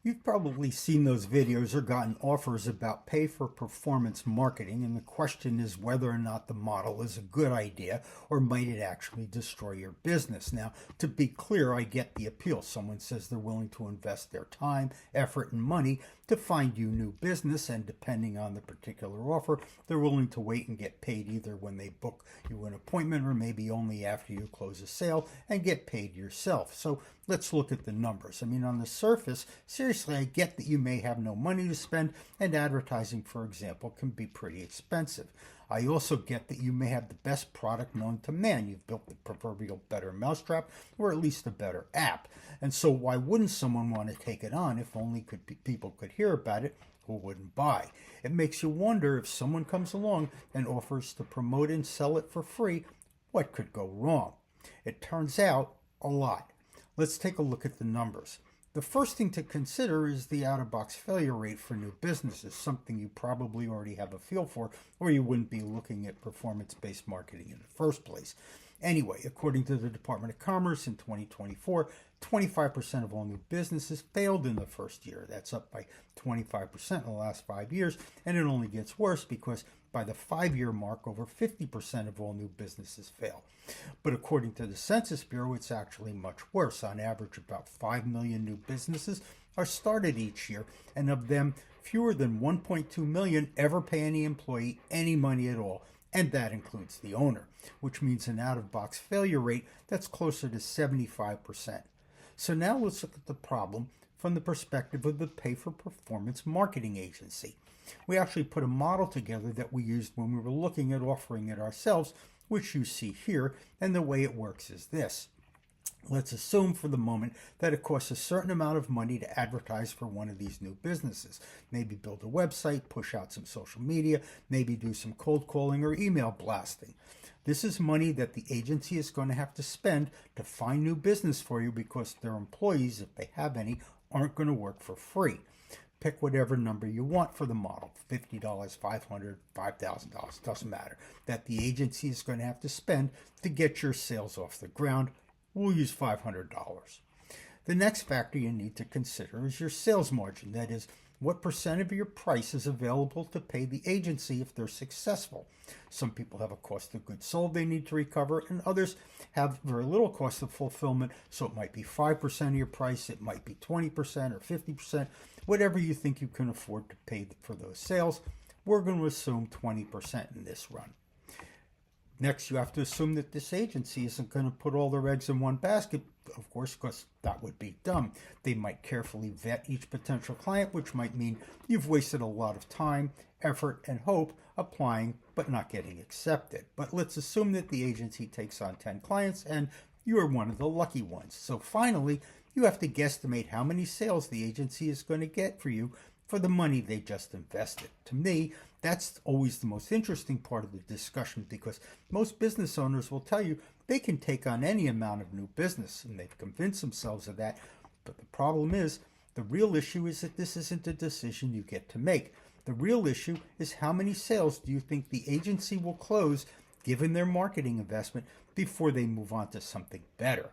You've probably seen those videos or gotten offers about pay for performance marketing, and the question is whether or not the model is a good idea or might it actually destroy your business. Now, to be clear, I get the appeal. Someone says they're willing to invest their time, effort, and money to find you new business, and depending on the particular offer, they're willing to wait and get paid either when they book you an appointment or maybe only after you close a sale and get paid yourself. So let's look at the numbers. I mean, on the surface, seriously, I get that you may have no money to spend, and advertising, for example, can be pretty expensive. I also get that you may have the best product known to man. You've built the proverbial better mousetrap, or at least a better app. And so why wouldn't someone want to take it on if only people could hear about it? Who wouldn't buy? It makes you wonder, if someone comes along and offers to promote and sell it for free, what could go wrong? It turns out a lot. Let's take a look at the numbers. The first thing to consider is the out-of-box failure rate for new businesses, something you probably already have a feel for, or you wouldn't be looking at performance-based marketing in the first place. Anyway, according to the Department of Commerce in 2024, 25% of all new businesses failed in the first year. That's up by 25% in the last 5 years, and it only gets worse because by the 5-year mark, over 50% of all new businesses fail. But according to the Census Bureau, it's actually much worse. On average, about 5 million new businesses are started each year, and of them, fewer than 1.2 million ever pay any employee any money at all. And that includes the owner, which means an out-of-box failure rate that's closer to 75%. So now let's look at the problem from the perspective of the pay-for-performance marketing agency. We actually put a model together that we used when we were looking at offering it ourselves, which you see here, and the way it works is this. Let's assume for the moment that it costs a certain amount of money to advertise for one of these new businesses. Maybe build a website, push out some social media, maybe do some cold calling or email blasting. This is money that the agency is going to have to spend to find new business for you because their employees, if they have any, aren't going to work for free. Pick whatever number you want for the model, $50, $500, $5,000, doesn't matter, that the agency is going to have to spend to get your sales off the ground. We'll use $500. The next factor you need to consider is your sales margin. That is, what percent of your price is available to pay the agency if they're successful. Some people have a cost of goods sold they need to recover, and others have very little cost of fulfillment, so it might be 5% of your price, it might be 20% or 50%, whatever you think you can afford to pay for those sales. We're going to assume 20% in this run. Next, you have to assume that this agency isn't going to put all their eggs in one basket, of course, because that would be dumb. They might carefully vet each potential client, which might mean you've wasted a lot of time, effort, and hope applying, but not getting accepted. But let's assume that the agency takes on 10 clients and you are one of the lucky ones. So finally, you have to guesstimate how many sales the agency is going to get for you for the money they just invested. To me, that's always the most interesting part of the discussion, because most business owners will tell you they can take on any amount of new business, and they've convinced themselves of that. But the problem is, the real issue is that this isn't a decision you get to make. The real issue is, how many sales do you think the agency will close, given their marketing investment, before they move on to something better?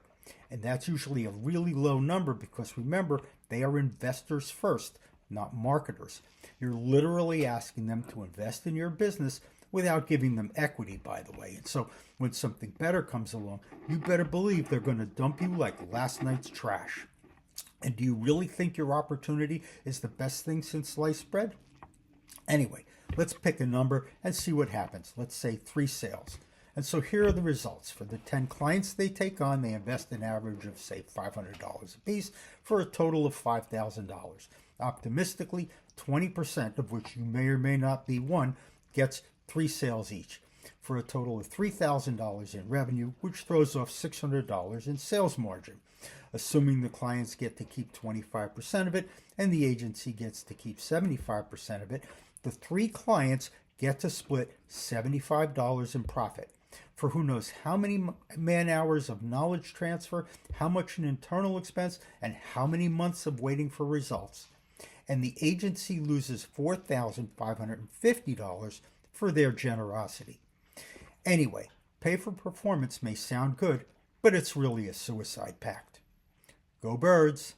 And that's usually a really low number, because remember, they are investors first, not marketers. You're literally asking them to invest in your business without giving them equity, by the way. And so when something better comes along, you better believe they're going to dump you like last night's trash. And do you really think your opportunity is the best thing since sliced bread? Anyway, let's pick a number and see what happens. Let's say 3 sales. And so here are the results. For the 10 clients they take on, they invest an average of, say, $500 a piece for a total of $5,000. Optimistically, 20%, of which you may or may not be one, gets 3 sales each, for a total of $3,000 in revenue, which throws off $600 in sales margin. Assuming the clients get to keep 25% of it and the agency gets to keep 75% of it, the 3 clients get to split $75 in profit. For who knows how many man hours of knowledge transfer, how much in internal expense, and how many months of waiting for results. And the agency loses $4,550 for their generosity. Anyway, pay for performance may sound good, but it's really a suicide pact. Go Birds!